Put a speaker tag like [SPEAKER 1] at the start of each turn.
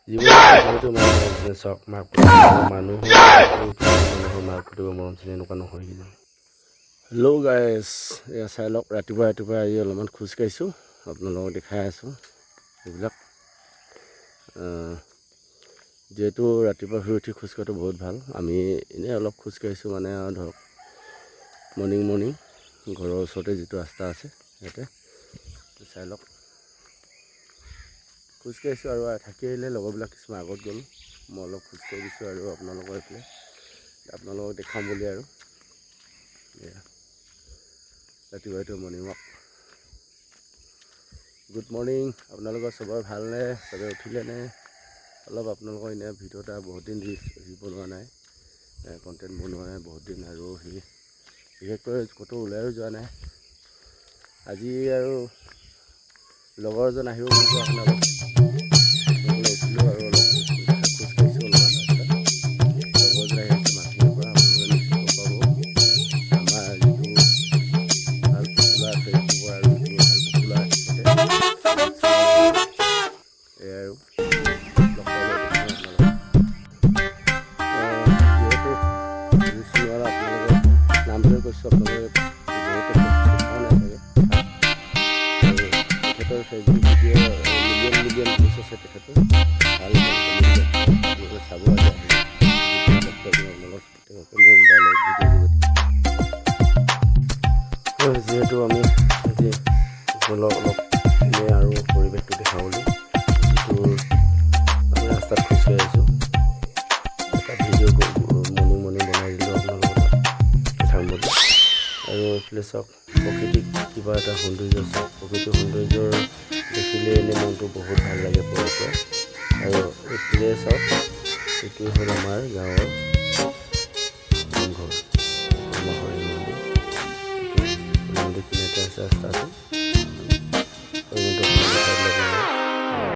[SPEAKER 1] জীৱনটো মানুহে চক মাক মানুহৰ মাক পুতিব মৰম চেনেহ এনেকুৱা নহয় কিন্তু। হেল্ল' গাইজ, এয়া চাই লওক ৰাতিপুৱা আজি অলপমান খোজকাঢ়িছোঁ, আপোনালোকক দেখাই আছোঁ এইবিলাক। যিহেতু ৰাতিপুৱা শুই উঠি খোজকঢ়াটো বহুত ভাল। আমি এনেই অলপ খোজকাঢ়িছোঁ মানে আৰু ধৰক মৰ্ণিং ঘৰৰ ওচৰতে যিটো ৰাস্তা আছে ইয়াতে চাই লওক খোজকাঢ়িছোঁ আৰু থাকি আহিলে লগৰবিলাক কিছুমান আগত গ'ল, মই অলপ খোজকাঢ়ি দিছোঁ আৰু আপোনালোকৰ এইফালে আপোনালোকক দেখাম বুলি আৰু ৰাতিপুৱা মৰ্ণিং ৱাক। গুড মৰ্ণিং, আপোনালোকৰ চবৰে ভালনে? চবে উঠিলেনে? অলপ আপোনালোকৰ এনেই ভিডিঅ' এটা বহুত দিন বনোৱা নাই, কণ্টেণ্ট বনোৱা নাই বহুত দিন, আৰু বিশেষকৈ ক'তো ওলাইও যোৱা নাই। আজি আৰু লগৰ এজন আহিব বুলি কোৱা কাৰণে অলপ উঠিলোঁ আৰু অলপ খোজকাঢ়িছোঁ অলপমান ৰাস্তাত। লগৰ এজন আহি আছে মাছখিনিৰ পৰা, আপোনালোকে নিশ্চয় গম পাব। আমাৰ যিটো ভাল পপুলাৰ ফেচবুকৰ আৰু যিটো ভাল পপুলাৰ তাতে এয়াই আৰু লগ পাব দেখিম আপোনালোকে। যিহেতু চিনিয়ৰ আপোনালোকে নামটোৱে কৈছোঁ, আপোনালোকে বহুতে দেখাও নাই চাগে। আৰু তেখেতৰ ফেচবুক ভিডিঅ' মিলিয়ন ভিউজ আছে তেখেতৰ, ভাল এখন কমেডি আপোনালোকে চাব আজি আহিব লগ পাই দিম আপোনালোক তেখেতৰ মোৰ মোবাইলৰ ভিডিঅ'ৰ যোগেদি। যিহেতু আমি আজি অলপ এনেই আৰু পৰিৱেশটো দেখাবলৈ যিটো আমি ৰাস্তাত খোজকাঢ়ি আছোঁ, এটা ভিডিঅ' মৰ্ণিং বনাই দিলোঁ আপোনালোকৰ তাত দেখাম বুলি। আৰু এইফালে চাওক প্ৰকৃতিক কিবা এটা সৌন্দৰ্য চাওক, প্ৰকৃতিৰ সৌন্দৰ্যৰ দেখিলে এনেই মনটো বহুত ভাল লাগে পুৱাৰ পৰা। আৰু এইফালে চাওক এইটো হ'ল আমাৰ গাঁৱৰ নামঘৰ, মন্দিৰ কিনাৰতে আছে ৰাস্তাটো।